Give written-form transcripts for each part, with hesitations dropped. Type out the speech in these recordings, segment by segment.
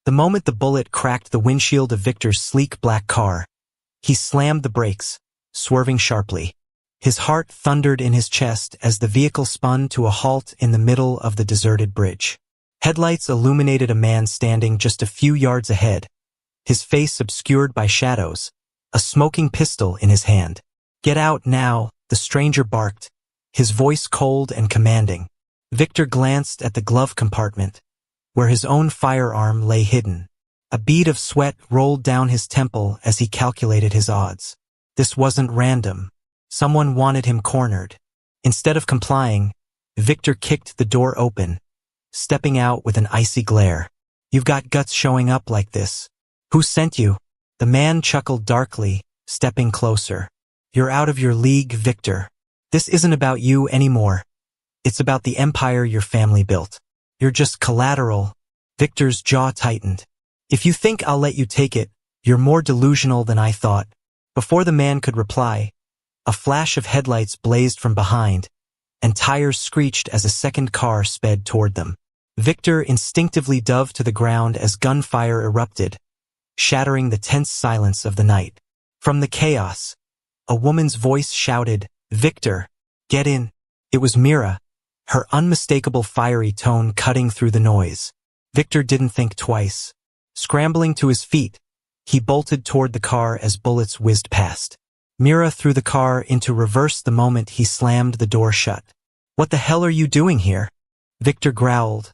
The moment the bullet cracked the windshield of Victor's sleek black car, he slammed the brakes, swerving sharply. His heart thundered in his chest as the vehicle spun to a halt in the middle of the deserted bridge. Headlights illuminated a man standing just a few yards ahead, his face obscured by shadows, a smoking pistol in his hand. "Get out now," the stranger barked, his voice cold and commanding. Victor glanced at the glove compartment, where his own firearm lay hidden. A bead of sweat rolled down his temple as he calculated his odds. This wasn't random. Someone wanted him cornered. Instead of complying, Victor kicked the door open, stepping out with an icy glare. "You've got guts showing up like this. Who sent you?" The man chuckled darkly, stepping closer. "You're out of your league, Victor. This isn't about you anymore. It's about the empire your family built. You're just collateral." Victor's jaw tightened. "If you think I'll let you take it, you're more delusional than I thought." Before the man could reply, a flash of headlights blazed from behind, and tires screeched as a second car sped toward them. Victor instinctively dove to the ground as gunfire erupted, shattering the tense silence of the night. From the chaos, a woman's voice shouted, "Victor, get in." It was Mira, her unmistakable fiery tone cutting through the noise. Victor didn't think twice. Scrambling to his feet, he bolted toward the car as bullets whizzed past. Mira threw the car into reverse the moment he slammed the door shut. "What the hell are you doing here?" Victor growled,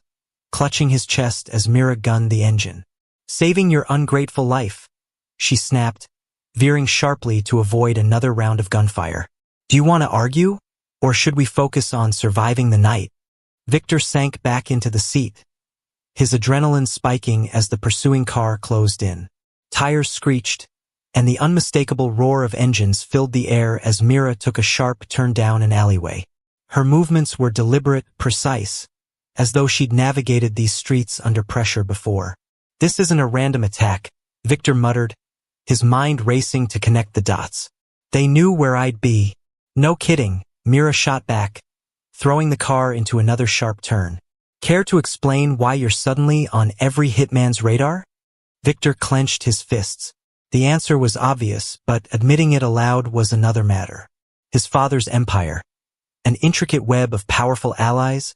clutching his chest as Mira gunned the engine. "Saving your ungrateful life," she snapped, veering sharply to avoid another round of gunfire. "Do you want to argue, or should we focus on surviving the night?" Victor sank back into the seat, his adrenaline spiking as the pursuing car closed in. Tires screeched, and the unmistakable roar of engines filled the air as Mira took a sharp turn down an alleyway. Her movements were deliberate, precise, as though she'd navigated these streets under pressure before. "This isn't a random attack," Victor muttered, his mind racing to connect the dots. "They knew where I'd be." "No kidding," Mira shot back, throwing the car into another sharp turn. "Care to explain why you're suddenly on every hitman's radar?" Victor clenched his fists. The answer was obvious, but admitting it aloud was another matter. His father's empire, an intricate web of powerful allies,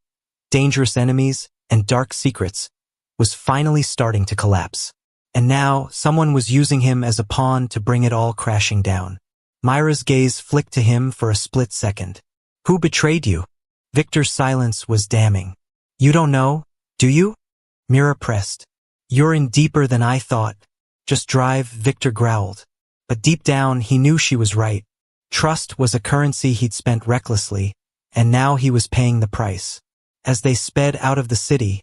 dangerous enemies, and dark secrets, was finally starting to collapse. And now, someone was using him as a pawn to bring it all crashing down. Myra's gaze flicked to him for a split second. "Who betrayed you?" Victor's silence was damning. "You don't know, do you?" Mira pressed. "You're in deeper than I thought. Just drive," Victor growled. But deep down, he knew she was right. Trust was a currency he'd spent recklessly, and now he was paying the price. As they sped out of the city,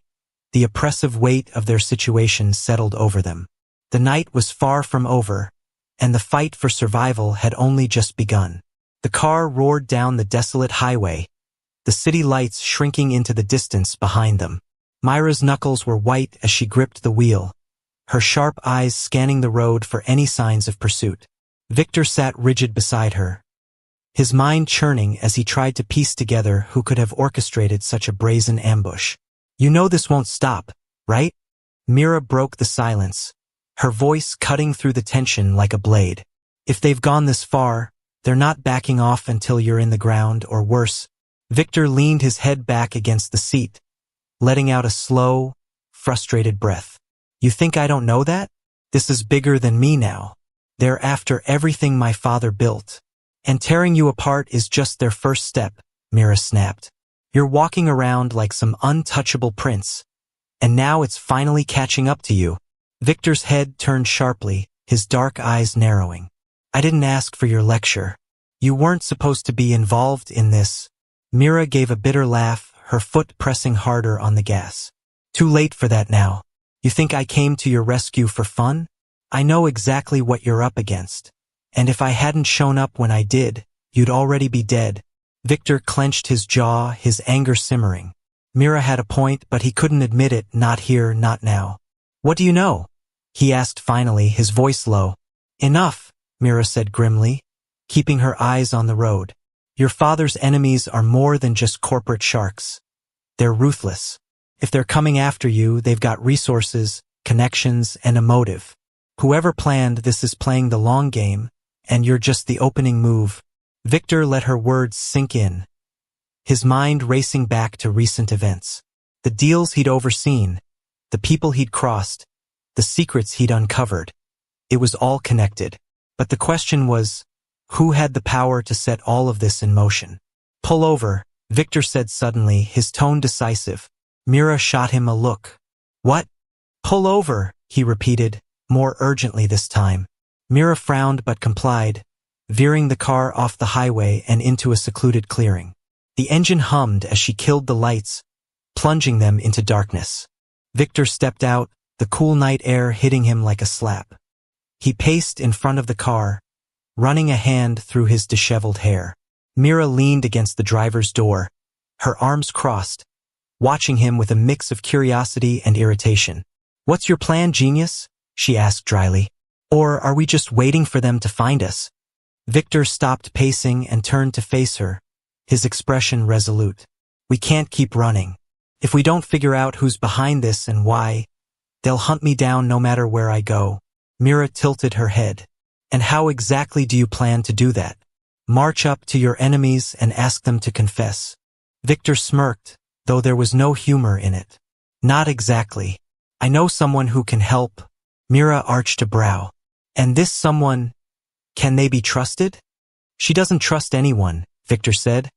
the oppressive weight of their situation settled over them. The night was far from over, and the fight for survival had only just begun. The car roared down the desolate highway, the city lights shrinking into the distance behind them. Myra's knuckles were white as she gripped the wheel, her sharp eyes scanning the road for any signs of pursuit. Victor sat rigid beside her, his mind churning as he tried to piece together who could have orchestrated such a brazen ambush. "You know this won't stop, right?" Mira broke the silence, her voice cutting through the tension like a blade. "If they've gone this far, they're not backing off until you're in the ground, or worse." Victor leaned his head back against the seat, letting out a slow, frustrated breath. "You think I don't know that? This is bigger than me now. They're after everything my father built. And tearing you apart is just their first step," Mira snapped. "You're walking around like some untouchable prince, and now it's finally catching up to you." Victor's head turned sharply, his dark eyes narrowing. "I didn't ask for your lecture. You weren't supposed to be involved in this." Mira gave a bitter laugh, her foot pressing harder on the gas. "Too late for that now. You think I came to your rescue for fun? I know exactly what you're up against. And if I hadn't shown up when I did, you'd already be dead." Victor clenched his jaw, his anger simmering. Mira had a point, but he couldn't admit it, not here, not now. "What do you know?" he asked finally, his voice low. "Enough," Mira said grimly, keeping her eyes on the road. "Your father's enemies are more than just corporate sharks. They're ruthless. If they're coming after you, they've got resources, connections, and a motive. Whoever planned this is playing the long game, and you're just the opening move. Victor let her words sink in, his mind racing back to recent events. The deals he'd overseen, the people he'd crossed, the secrets he'd uncovered. It was all connected. But the question was, who had the power to set all of this in motion? Pull over, Victor said suddenly, his tone decisive. Mira shot him a look. What? Pull over, he repeated, more urgently this time. Mira frowned but complied, veering the car off the highway and into a secluded clearing. The engine hummed as she killed the lights, plunging them into darkness. Victor stepped out, the cool night air hitting him like a slap. He paced in front of the car, running a hand through his disheveled hair. Mira leaned against the driver's door, her arms crossed, watching him with a mix of curiosity and irritation. What's your plan, genius? She asked dryly. Or are we just waiting for them to find us? Victor stopped pacing and turned to face her, his expression resolute. We can't keep running. If we don't figure out who's behind this and why, they'll hunt me down no matter where I go. Mira tilted her head. And how exactly do you plan to do that? March up to your enemies and ask them to confess. Victor smirked, though there was no humor in it. Not exactly. I know someone who can help. Mira arched a brow. And this someone, can they be trusted? She doesn't trust anyone, Victor said,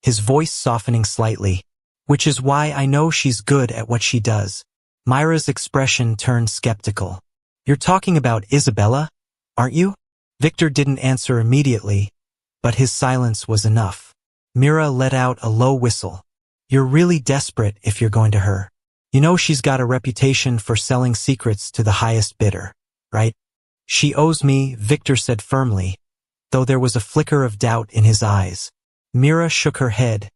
his voice softening slightly. Which is why I know she's good at what she does. Mira's expression turned skeptical. You're talking about Isabella, aren't you? Victor didn't answer immediately, but his silence was enough. Mira let out a low whistle. You're really desperate if you're going to her. You know she's got a reputation for selling secrets to the highest bidder, right? She owes me, Victor said firmly, though there was a flicker of doubt in his eyes. Mira shook her head,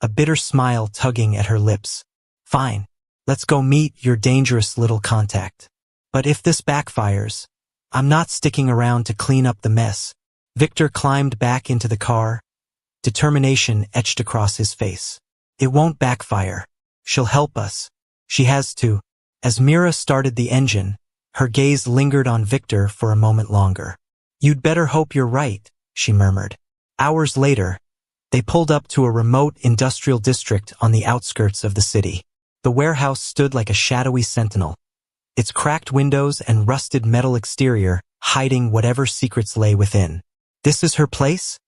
a bitter smile tugging at her lips. Fine, let's go meet your dangerous little contact. But if this backfires, I'm not sticking around to clean up the mess. Victor climbed back into the car, determination etched across his face. It won't backfire. She'll help us. She has to. As Mira started the engine, her gaze lingered on Victor for a moment longer. You'd better hope you're right, she murmured. Hours later, they pulled up to a remote industrial district on the outskirts of the city. The warehouse stood like a shadowy sentinel, its cracked windows and rusted metal exterior hiding whatever secrets lay within. This is her place?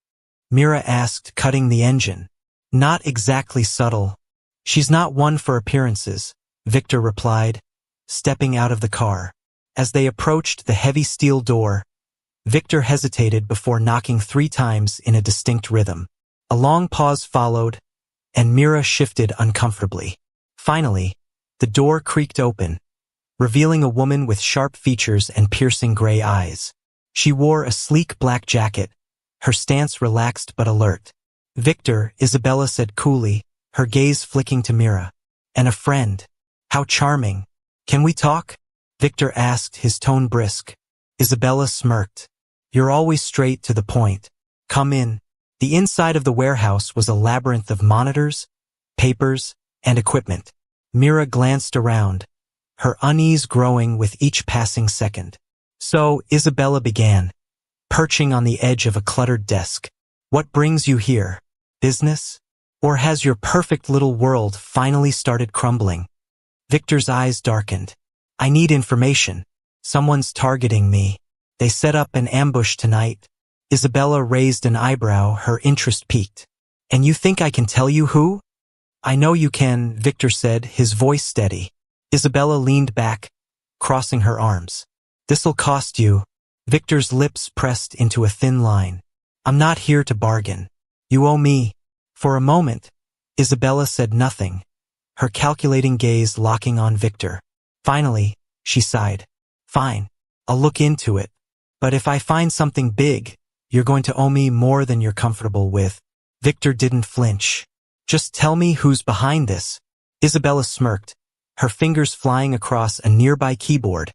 Mira asked, cutting the engine. Not exactly subtle. She's not one for appearances, Victor replied, stepping out of the car. As they approached the heavy steel door, Victor hesitated before knocking 3 times in a distinct rhythm. A long pause followed, and Mira shifted uncomfortably. Finally, the door creaked open, revealing a woman with sharp features and piercing gray eyes. She wore a sleek black jacket, her stance relaxed but alert. Victor, Isabella said coolly, her gaze flicking to Mira. And a friend. How charming. Can we talk? Victor asked, his tone brisk. Isabella smirked. You're always straight to the point. Come in. The inside of the warehouse was a labyrinth of monitors, papers, and equipment. Mira glanced around, her unease growing with each passing second. So, Isabella began, perching on the edge of a cluttered desk. What brings you here? Business? Or has your perfect little world finally started crumbling? Victor's eyes darkened. I need information. Someone's targeting me. They set up an ambush tonight. Isabella raised an eyebrow, her interest piqued. And you think I can tell you who? I know you can, Victor said, his voice steady. Isabella leaned back, crossing her arms. This'll cost you. Victor's lips pressed into a thin line. I'm not here to bargain. You owe me. For a moment, Isabella said nothing, her calculating gaze locking on Victor. Finally, she sighed. Fine, I'll look into it. But if I find something big, you're going to owe me more than you're comfortable with. Victor didn't flinch. Just tell me who's behind this. Isabella smirked, her fingers flying across a nearby keyboard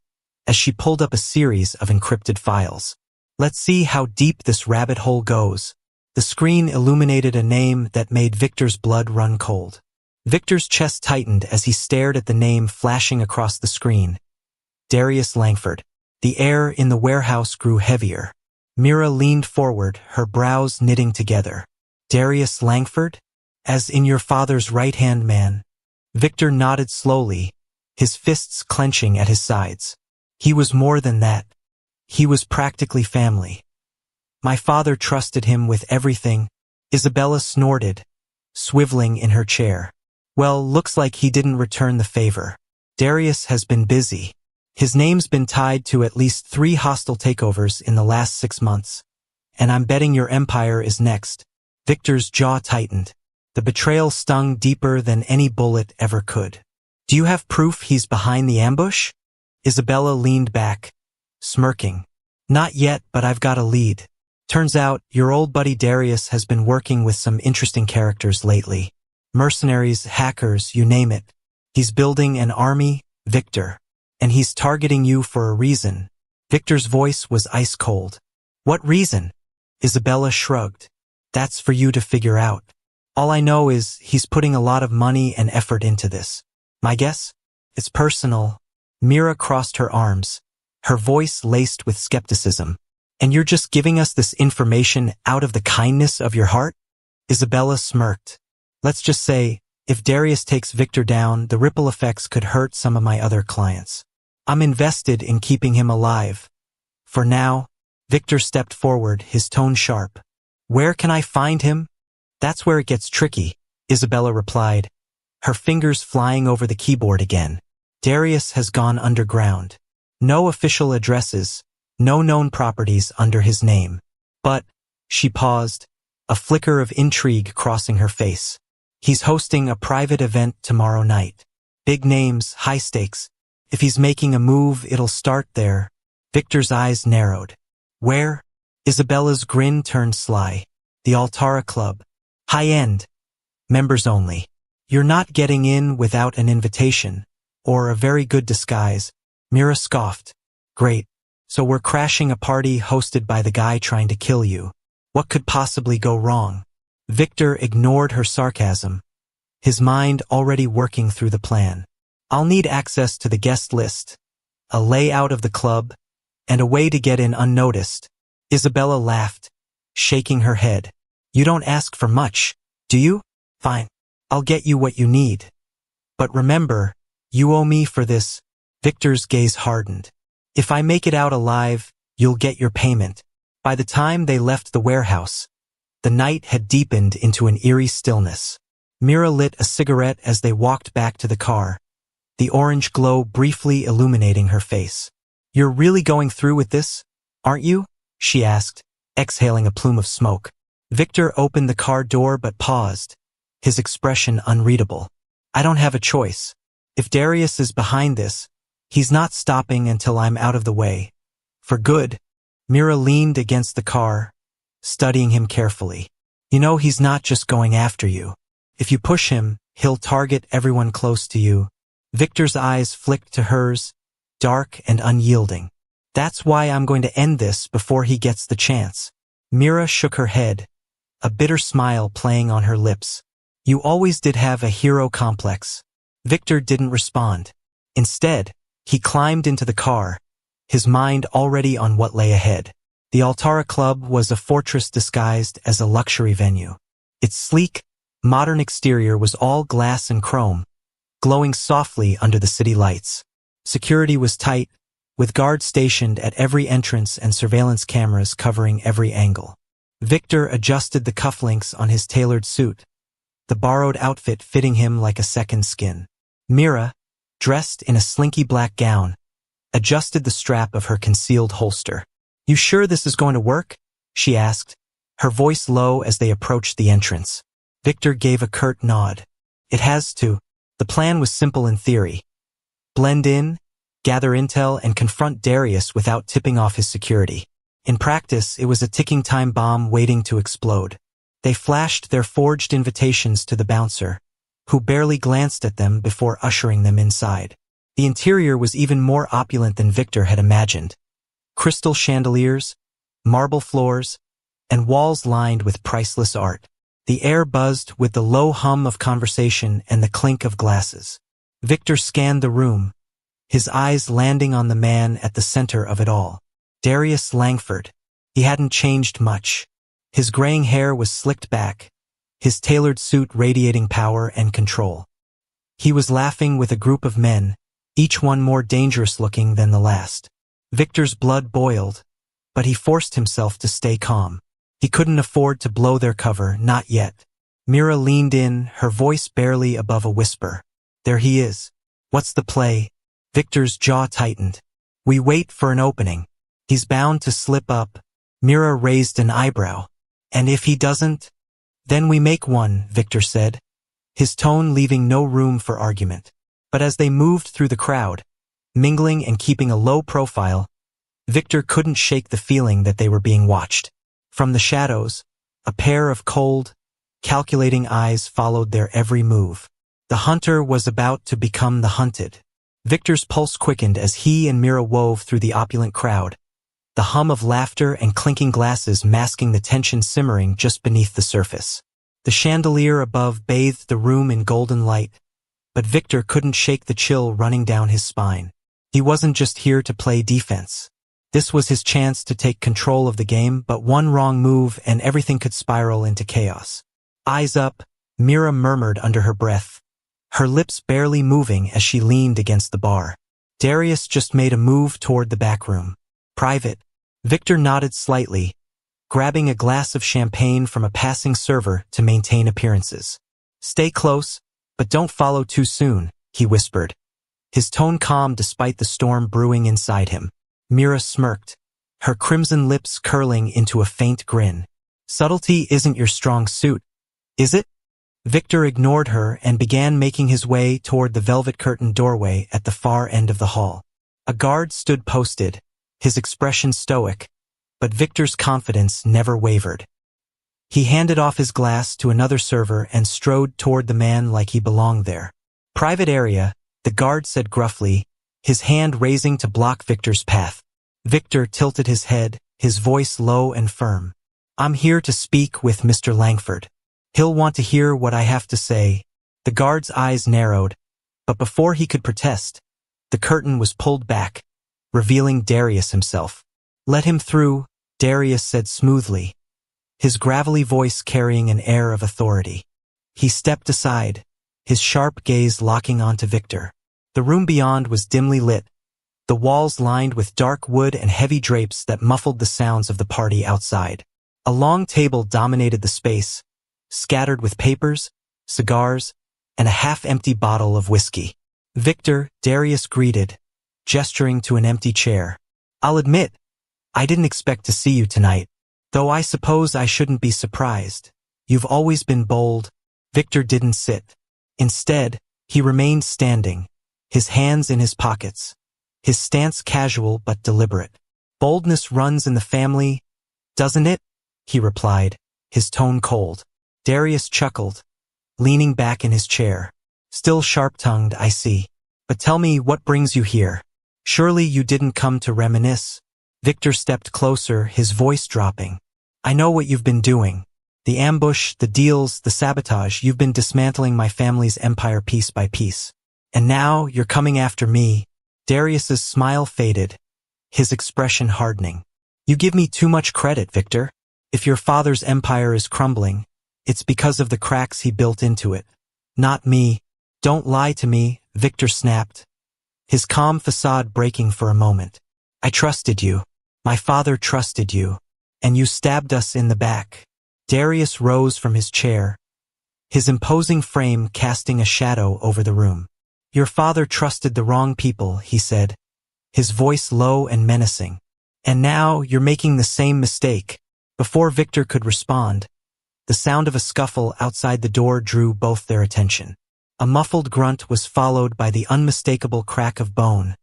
as she pulled up a series of encrypted files. Let's see how deep this rabbit hole goes. The screen illuminated a name that made Victor's blood run cold. Victor's chest tightened as he stared at the name flashing across the screen, Darius Langford. The air in the warehouse grew heavier. Mira leaned forward, her brows knitting together. Darius Langford? As in your father's right-hand man? Victor nodded slowly, his fists clenching at his sides. He was more than that. He was practically family. My father trusted him with everything. Isabella snorted, swiveling in her chair. Well, looks like he didn't return the favor. Darius has been busy. His name's been tied to at least 3 hostile takeovers in the last 6 months. And I'm betting your empire is next. Victor's jaw tightened. The betrayal stung deeper than any bullet ever could. Do you have proof he's behind the ambush? Isabella leaned back, smirking. Not yet, but I've got a lead. Turns out, your old buddy Darius has been working with some interesting characters lately. Mercenaries, hackers, you name it. He's building an army, Victor. And he's targeting you for a reason. Victor's voice was ice cold. What reason? Isabella shrugged. That's for you to figure out. All I know is he's putting a lot of money and effort into this. My guess? It's personal. Mira crossed her arms, her voice laced with skepticism. And you're just giving us this information out of the kindness of your heart? Isabella smirked. Let's just say, if Darius takes Victor down, the ripple effects could hurt some of my other clients. I'm invested in keeping him alive. For now, Victor stepped forward, his tone sharp. Where can I find him? That's where it gets tricky, Isabella replied, her fingers flying over the keyboard again. Darius has gone underground. No official addresses, no known properties under his name. But, she paused, a flicker of intrigue crossing her face. He's hosting a private event tomorrow night. Big names, high stakes. If he's making a move, it'll start there. Victor's eyes narrowed. Where? Isabella's grin turned sly. The Altara Club. High-end. Members only. You're not getting in without an invitation. Or a very good disguise. Mira scoffed. Great. So we're crashing a party hosted by the guy trying to kill you. What could possibly go wrong? Victor ignored her sarcasm, his mind already working through the plan. I'll need access to the guest list, a layout of the club, and a way to get in unnoticed. Isabella laughed, shaking her head. You don't ask for much, do you? Fine. I'll get you what you need. But remember, you owe me for this. Victor's gaze hardened. If I make it out alive, you'll get your payment. By the time they left the warehouse, the night had deepened into an eerie stillness. Mira lit a cigarette as they walked back to the car, the orange glow briefly illuminating her face. You're really going through with this, aren't you? She asked, exhaling a plume of smoke. Victor opened the car door but paused, his expression unreadable. I don't have a choice. If Darius is behind this, he's not stopping until I'm out of the way. For good. Mira leaned against the car, studying him carefully. You know he's not just going after you. If you push him, he'll target everyone close to you. Victor's eyes flicked to hers, dark and unyielding. That's why I'm going to end this before he gets the chance. Mira shook her head, a bitter smile playing on her lips. You always did have a hero complex. Victor didn't respond. Instead, he climbed into the car, his mind already on what lay ahead. The Altara Club was a fortress disguised as a luxury venue. Its sleek, modern exterior was all glass and chrome, glowing softly under the city lights. Security was tight, with guards stationed at every entrance and surveillance cameras covering every angle. Victor adjusted the cufflinks on his tailored suit, the borrowed outfit fitting him like a second skin. Mira, dressed in a slinky black gown, adjusted the strap of her concealed holster. You sure this is going to work? She asked, her voice low as they approached the entrance. Victor gave a curt nod. It has to. The plan was simple in theory. Blend in, gather intel, and confront Darius without tipping off his security. In practice, it was a ticking time bomb waiting to explode. They flashed their forged invitations to the bouncer, who barely glanced at them before ushering them inside. The interior was even more opulent than Victor had imagined. Crystal chandeliers, marble floors, and walls lined with priceless art. The air buzzed with the low hum of conversation and the clink of glasses. Victor scanned the room, his eyes landing on the man at the center of it all. Darius Langford. He hadn't changed much. His graying hair was slicked back, his tailored suit radiating power and control. He was laughing with a group of men, each one more dangerous looking than the last. Victor's blood boiled, but he forced himself to stay calm. He couldn't afford to blow their cover, not yet. Mira leaned in, her voice barely above a whisper. There he is. What's the play? Victor's jaw tightened. We wait for an opening. He's bound to slip up. Mira raised an eyebrow. And if he doesn't? Then we make one, Victor said, his tone leaving no room for argument. But as they moved through the crowd, mingling and keeping a low profile, Victor couldn't shake the feeling that they were being watched. From the shadows, a pair of cold, calculating eyes followed their every move. The hunter was about to become the hunted. Victor's pulse quickened as he and Mira wove through the opulent crowd, the hum of laughter and clinking glasses masking the tension simmering just beneath the surface. The chandelier above bathed the room in golden light, but Victor couldn't shake the chill running down his spine. He wasn't just here to play defense. This was his chance to take control of the game, but one wrong move and everything could spiral into chaos. Eyes up, Mira murmured under her breath, her lips barely moving as she leaned against the bar. Darius just made a move toward the back room. Private. Victor nodded slightly, grabbing a glass of champagne from a passing server to maintain appearances. Stay close, but don't follow too soon, he whispered, his tone calm despite the storm brewing inside him. Mira smirked, her crimson lips curling into a faint grin. Subtlety isn't your strong suit, is it? Victor ignored her and began making his way toward the velvet-curtained doorway at the far end of the hall. A guard stood posted, his expression stoic, but Victor's confidence never wavered. He handed off his glass to another server and strode toward the man like he belonged there. Private area, the guard said gruffly, his hand raising to block Victor's path. Victor tilted his head, his voice low and firm. I'm here to speak with Mr. Langford. He'll want to hear what I have to say. The guard's eyes narrowed, but before he could protest, the curtain was pulled back, revealing Darius himself. Let him through, Darius said smoothly, his gravelly voice carrying an air of authority. He stepped aside, his sharp gaze locking onto Victor. The room beyond was dimly lit, the walls lined with dark wood and heavy drapes that muffled the sounds of the party outside. A long table dominated the space, scattered with papers, cigars, and a half-empty bottle of whiskey. Victor, Darius greeted, gesturing to an empty chair. I'll admit, I didn't expect to see you tonight, though I suppose I shouldn't be surprised. You've always been bold. Victor didn't sit. Instead, he remained standing, his hands in his pockets, his stance casual but deliberate. Boldness runs in the family, doesn't it? He replied, his tone cold. Darius chuckled, leaning back in his chair. Still sharp-tongued, I see. But tell me, what brings you here? Surely you didn't come to reminisce? Victor stepped closer, his voice dropping. I know what you've been doing. The ambush, the deals, the sabotage, you've been dismantling my family's empire piece by piece. And now you're coming after me. Darius's smile faded, his expression hardening. You give me too much credit, Victor. If your father's empire is crumbling, it's because of the cracks he built into it. Not me. Don't lie to me, Victor snapped, his calm facade breaking for a moment. I trusted you. My father trusted you. And you stabbed us in the back. Darius rose from his chair, his imposing frame casting a shadow over the room. Your father trusted the wrong people, he said, his voice low and menacing. And now you're making the same mistake. Before Victor could respond, the sound of a scuffle outside the door drew both their attention. A muffled grunt was followed by the unmistakable crack of bone,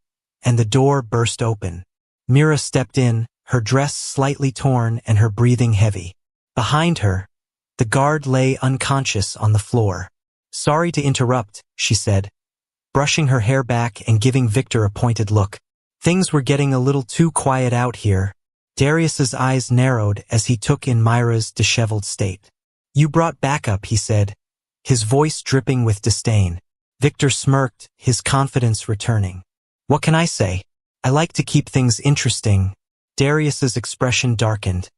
and the door burst open. Mira stepped in, her dress slightly torn and her breathing heavy. Behind her, the guard lay unconscious on the floor. Sorry to interrupt, she said, brushing her hair back and giving Victor a pointed look. Things were getting a little too quiet out here. Darius's eyes narrowed as he took in Myra's disheveled state. You brought backup, he said, his voice dripping with disdain. Victor smirked, his confidence returning. What can I say? I like to keep things interesting. Darius's expression darkened,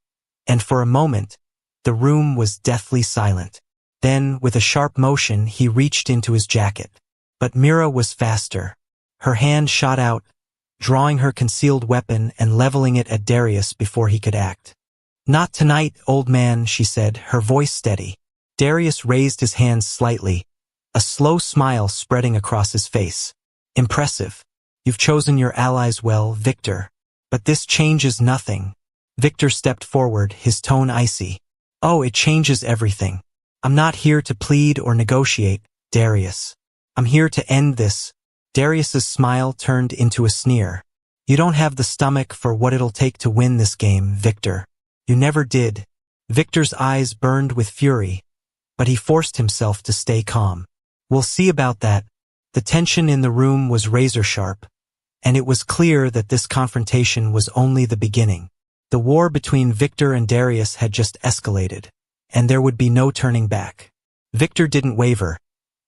and for a moment, the room was deathly silent. Then, with a sharp motion, he reached into his jacket. But Mira was faster. Her hand shot out, drawing her concealed weapon and leveling it at Darius before he could act. "Not tonight, old man," she said, her voice steady. Darius raised his hands slightly, a slow smile spreading across his face. "Impressive. You've chosen your allies well, Victor. But this changes nothing." Victor stepped forward, his tone icy. "Oh, it changes everything. I'm not here to plead or negotiate, Darius. I'm here to end this." Darius's smile turned into a sneer. "You don't have the stomach for what it'll take to win this game, Victor. You never did." Victor's eyes burned with fury, but he forced himself to stay calm. "We'll see about that." The tension in the room was razor-sharp, and it was clear that this confrontation was only the beginning. The war between Victor and Darius had just escalated, and there would be no turning back. Victor didn't waver,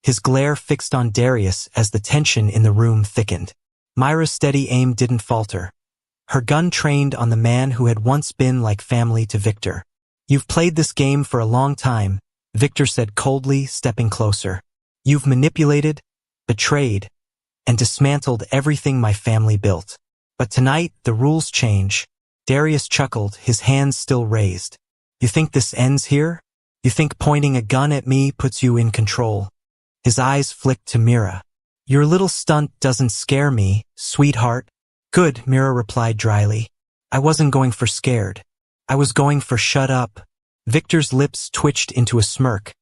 his glare fixed on Darius as the tension in the room thickened. Myra's steady aim didn't falter, her gun trained on the man who had once been like family to Victor. "You've played this game for a long time," Victor said coldly, stepping closer. "You've manipulated, betrayed, and dismantled everything my family built. But tonight, the rules change." Darius chuckled, his hands still raised. "You think this ends here? You think pointing a gun at me puts you in control?" His eyes flicked to Mira. "Your little stunt doesn't scare me, sweetheart." "Good," Mira replied dryly. "I wasn't going for scared. I was going for shut up." Victor's lips twitched into a smirk,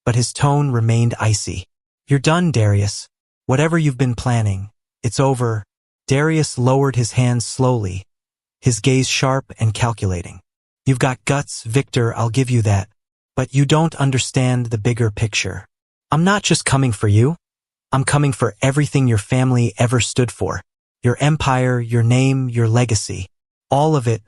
but his tone remained icy. "You're done, Darius. Whatever you've been planning, it's over." Darius lowered his hands slowly, his gaze sharp and calculating. "You've got guts, Victor, I'll give you that. But you don't understand the bigger picture. I'm not just coming for you. I'm coming for everything your family ever stood for. Your empire, your name, your legacy. All of it."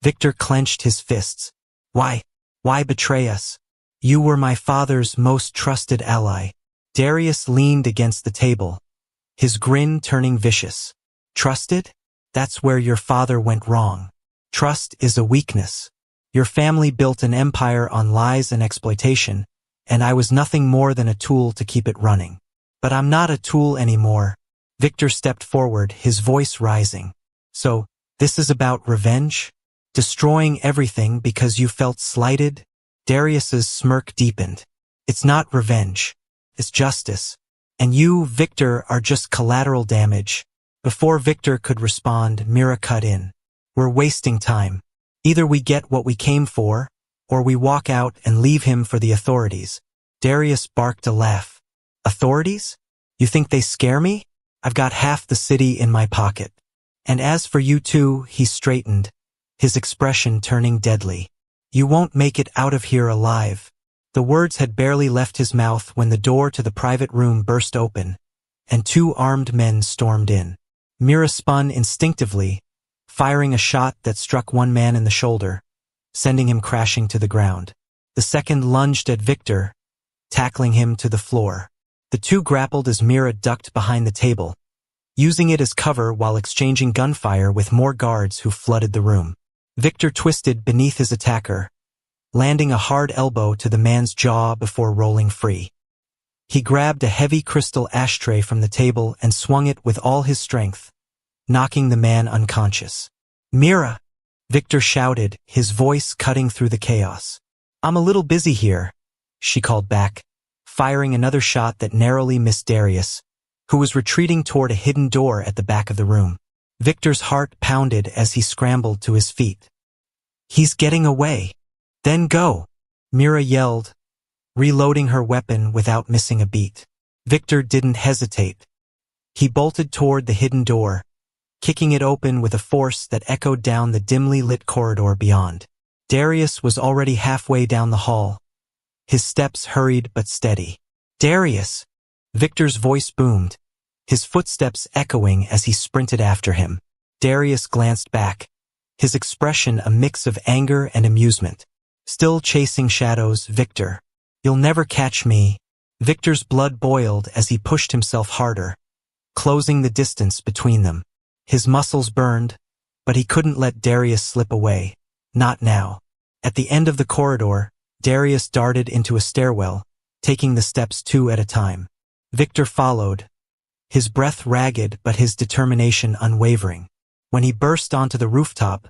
Victor clenched his fists. "Why? Why betray us? You were my father's most trusted ally." Darius leaned against the table, his grin turning vicious. "Trusted? That's where your father went wrong. Trust is a weakness. Your family built an empire on lies and exploitation, and I was nothing more than a tool to keep it running. But I'm not a tool anymore." Victor stepped forward, his voice rising. "So, this is about revenge? Destroying everything because you felt slighted?" Darius's smirk deepened. "It's not revenge. It's justice. And you, Victor, are just collateral damage." Before Victor could respond, Mira cut in. "We're wasting time. Either we get what we came for, or we walk out and leave him for the authorities." Darius barked a laugh. "Authorities? You think they scare me? I've got half the city in my pocket. And as for you two," he straightened, his expression turning deadly. "You won't make it out of here alive." The words had barely left his mouth when the door to the private room burst open, and two armed men stormed in. Mira spun instinctively, firing a shot that struck one man in the shoulder, sending him crashing to the ground. The second lunged at Victor, tackling him to the floor. The two grappled as Mira ducked behind the table, using it as cover while exchanging gunfire with more guards who flooded the room. Victor twisted beneath his attacker, landing a hard elbow to the man's jaw before rolling free. He grabbed a heavy crystal ashtray from the table and swung it with all his strength, knocking the man unconscious. "Mira!" Victor shouted, his voice cutting through the chaos. "I'm a little busy here," she called back, firing another shot that narrowly missed Darius, who was retreating toward a hidden door at the back of the room. Victor's heart pounded as he scrambled to his feet. "He's getting away." "Then go," Mira yelled, reloading her weapon without missing a beat. Victor didn't hesitate. He bolted toward the hidden door, kicking it open with a force that echoed down the dimly lit corridor beyond. Darius was already halfway down the hall, his steps hurried but steady. "Darius!" Victor's voice boomed, his footsteps echoing as he sprinted after him. Darius glanced back, his expression a mix of anger and amusement. "Still chasing shadows, Victor. You'll never catch me." Victor's blood boiled as he pushed himself harder, closing the distance between them. His muscles burned, but he couldn't let Darius slip away. Not now. At the end of the corridor, Darius darted into a stairwell, taking the steps 2 at a time. Victor followed, his breath ragged but his determination unwavering. When he burst onto the rooftop,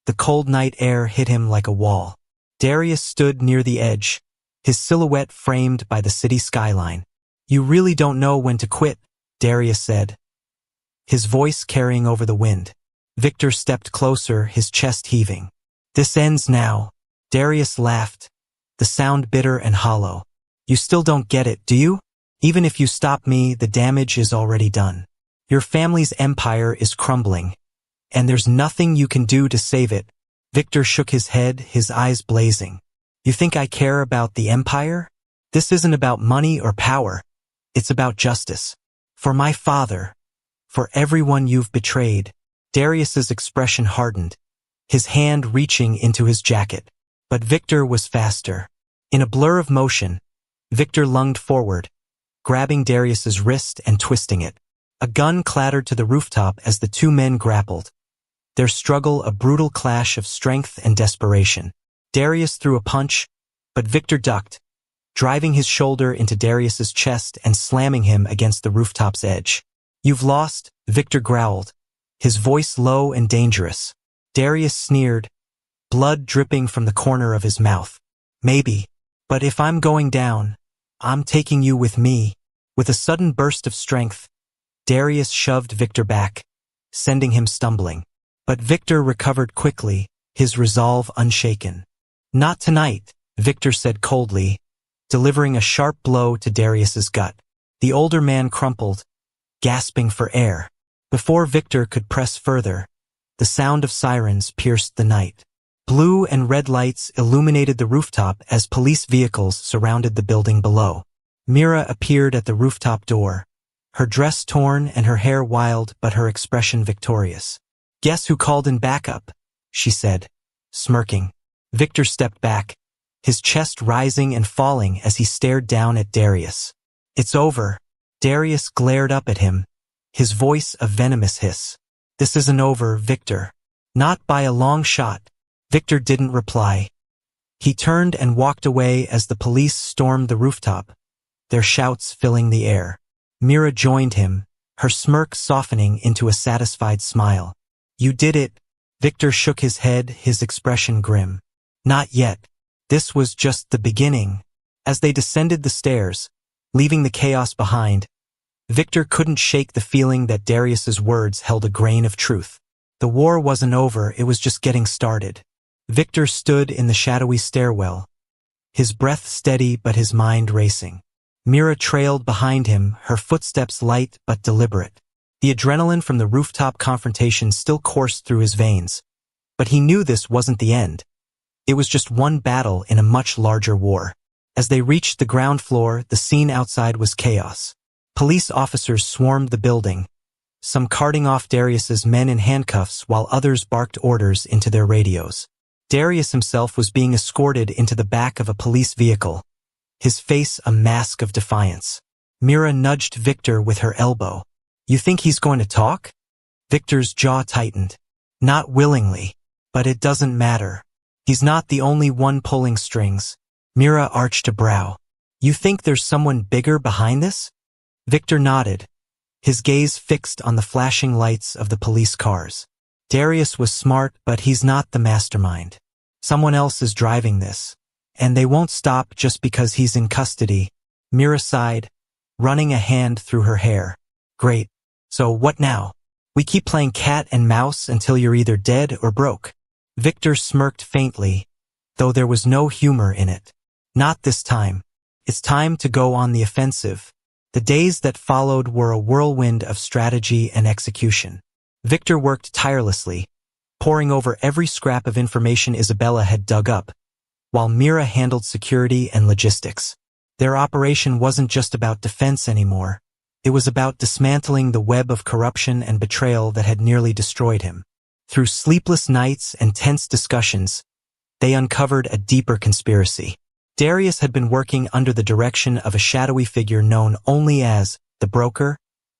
the cold night air hit him like a wall. Darius stood near the edge, his silhouette framed by the city skyline. "You really don't know when to quit," Darius said, his voice carrying over the wind. Victor stepped closer, his chest heaving. "This ends now." Darius laughed, the sound bitter and hollow. "You still don't get it, do you? Even if you stop me, the damage is already done. Your family's empire is crumbling, and there's nothing you can do to save it." Victor shook his head, his eyes blazing. "You think I care about the empire? This isn't about money or power. It's about justice. For my father. For everyone you've betrayed." Darius's expression hardened, his hand reaching into his jacket. But Victor was faster. In a blur of motion, Victor lunged forward, grabbing Darius's wrist and twisting it. A gun clattered to the rooftop as the two men grappled, their struggle a brutal clash of strength and desperation. Darius threw a punch, but Victor ducked, driving his shoulder into Darius's chest and slamming him against the rooftop's edge. "You've lost," Victor growled, his voice low and dangerous. Darius sneered, blood dripping from the corner of his mouth. "Maybe. But if I'm going down, I'm taking you with me." With a sudden burst of strength, Darius shoved Victor back, sending him stumbling. But Victor recovered quickly, his resolve unshaken. "Not tonight," Victor said coldly, delivering a sharp blow to Darius's gut. The older man crumpled, gasping for air. Before Victor could press further, the sound of sirens pierced the night. Blue and red lights illuminated the rooftop as police vehicles surrounded the building below. Mira appeared at the rooftop door, her dress torn and her hair wild but her expression victorious. "Guess who called in backup?" she said, smirking. Victor stepped back, his chest rising and falling as he stared down at Darius. "It's over." Darius glared up at him, his voice a venomous hiss. "This isn't over, Victor." "Not by a long shot." Victor didn't reply. He turned and walked away as the police stormed the rooftop, their shouts filling the air. Mira joined him, her smirk softening into a satisfied smile. "You did it." Victor shook his head, his expression grim. "Not yet. This was just the beginning." As they descended the stairs, leaving the chaos behind, Victor couldn't shake the feeling that Darius's words held a grain of truth. The war wasn't over, it was just getting started. Victor stood in the shadowy stairwell, his breath steady but his mind racing. Mira trailed behind him, her footsteps light but deliberate. The adrenaline from the rooftop confrontation still coursed through his veins, but he knew this wasn't the end. It was just one battle in a much larger war. As they reached the ground floor, the scene outside was chaos. Police officers swarmed the building, some carting off Darius's men in handcuffs while others barked orders into their radios. Darius himself was being escorted into the back of a police vehicle, his face a mask of defiance. Mira nudged Victor with her elbow. "You think he's going to talk?" Victor's jaw tightened. "Not willingly. But it doesn't matter. He's not the only one pulling strings." Mira arched a brow. "You think there's someone bigger behind this?" Victor nodded, his gaze fixed on the flashing lights of the police cars. "Darius was smart, but he's not the mastermind. Someone else is driving this, and they won't stop just because he's in custody." Mira sighed, running a hand through her hair. "Great. So what now? We keep playing cat and mouse until you're either dead or broke." Victor smirked faintly, though there was no humor in it. "Not this time. It's time to go on the offensive." The days that followed were a whirlwind of strategy and execution. Victor worked tirelessly, poring over every scrap of information Isabella had dug up, while Mira handled security and logistics. Their operation wasn't just about defense anymore. It was about dismantling the web of corruption and betrayal that had nearly destroyed him. Through sleepless nights and tense discussions, they uncovered a deeper conspiracy. Darius had been working under the direction of a shadowy figure known only as the Broker,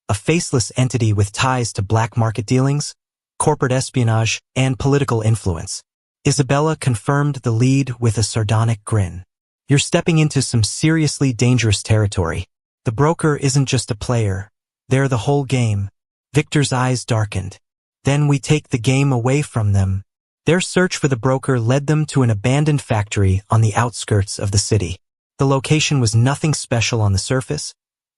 a faceless entity with ties to black market dealings, corporate espionage, and political influence. Isabella confirmed the lead with a sardonic grin. You're stepping into some seriously dangerous territory. The broker isn't just a player. They're the whole game. Victor's eyes darkened. Then we take the game away from them. Their search for the broker led them to an abandoned factory on the outskirts of the city. The location was nothing special on the surface,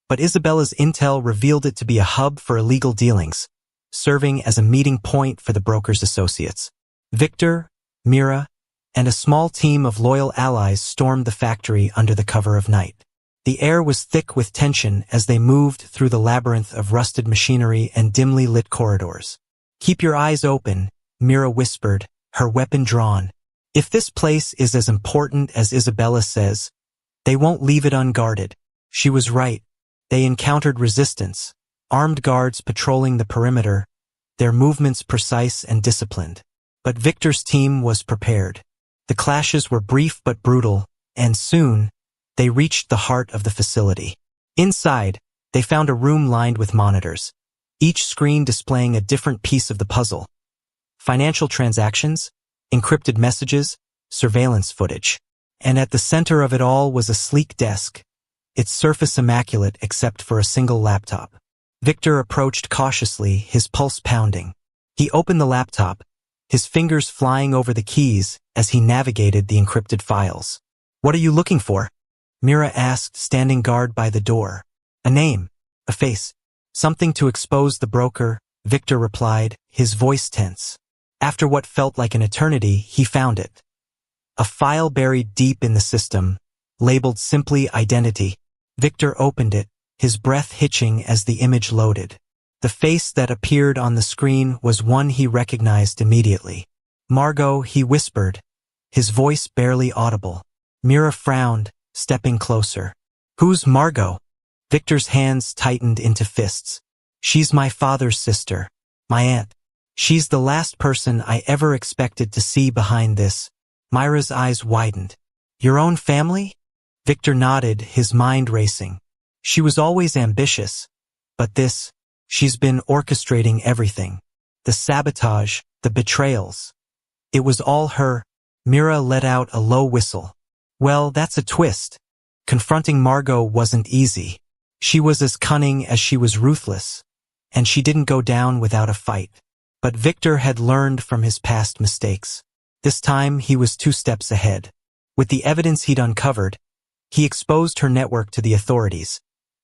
but Isabella's intel revealed it to be a hub for illegal dealings, serving as a meeting point for the broker's associates. Victor, Mira, and a small team of loyal allies stormed the factory under the cover of night. The air was thick with tension as they moved through the labyrinth of rusted machinery and dimly lit corridors. Keep your eyes open, Mira whispered, her weapon drawn. If this place is as important as Isabella says, they won't leave it unguarded. She was right. They encountered resistance, armed guards patrolling the perimeter, their movements precise and disciplined. But Victor's team was prepared. The clashes were brief but brutal, and soon, they reached the heart of the facility. Inside, they found a room lined with monitors, each screen displaying a different piece of the puzzle. Financial transactions, encrypted messages, surveillance footage. And at the center of it all was a sleek desk, its surface immaculate except for a single laptop. Victor approached cautiously, his pulse pounding. He opened the laptop, his fingers flying over the keys as he navigated the encrypted files. What are you looking for? Mira asked, standing guard by the door. A name, a face, something to expose the broker, Victor replied, his voice tense. After what felt like an eternity, he found it. A file buried deep in the system, labeled simply Identity. Victor opened it, his breath hitching as the image loaded. The face that appeared on the screen was one he recognized immediately. Margot, he whispered, his voice barely audible. Mira frowned, stepping closer. Who's Margot? Victor's hands tightened into fists. She's my father's sister, my aunt. She's the last person I ever expected to see behind this. Myra's eyes widened. Your own family? Victor nodded, his mind racing. She was always ambitious, but this, she's been orchestrating everything. The sabotage, the betrayals. It was all her. Mira let out a low whistle. Well, that's a twist. Confronting Margot wasn't easy. She was as cunning as she was ruthless, and she didn't go down without a fight. But Victor had learned from his past mistakes. This time, he was 2 steps ahead. With the evidence he'd uncovered, he exposed her network to the authorities,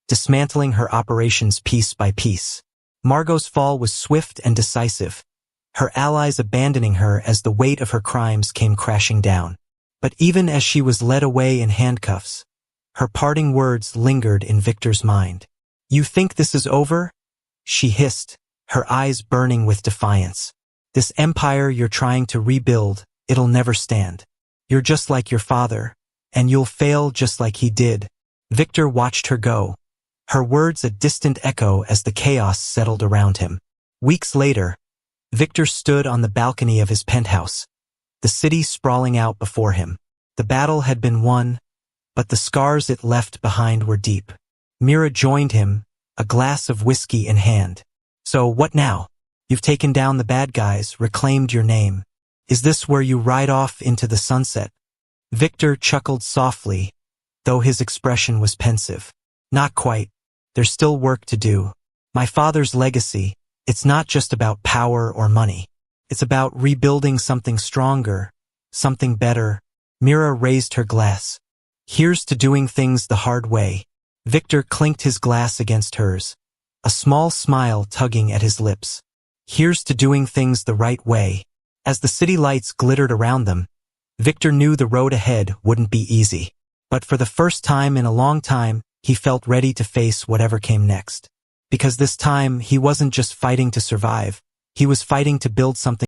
dismantling her operations piece by piece. Margot's fall was swift and decisive, her allies abandoning her as the weight of her crimes came crashing down. But even as she was led away in handcuffs, her parting words lingered in Victor's mind. You think this is over? She hissed, her eyes burning with defiance. This empire you're trying to rebuild, it'll never stand. You're just like your father, and you'll fail just like he did. Victor watched her go, her words a distant echo as the chaos settled around him. Weeks later, Victor stood on the balcony of his penthouse, the city sprawling out before him. The battle had been won, but the scars it left behind were deep. Mira joined him, a glass of whiskey in hand. So what now? You've taken down the bad guys, reclaimed your name. Is this where you ride off into the sunset? Victor chuckled softly, though his expression was pensive. Not quite. There's still work to do. My father's legacy, it's not just about power or money. It's about rebuilding something stronger, something better. Mira raised her glass. Here's to doing things the hard way. Victor clinked his glass against hers, a small smile tugging at his lips. Here's to doing things the right way. As the city lights glittered around them, Victor knew the road ahead wouldn't be easy. But for the first time in a long time, he felt ready to face whatever came next. Because this time, he wasn't just fighting to survive, he was fighting to build something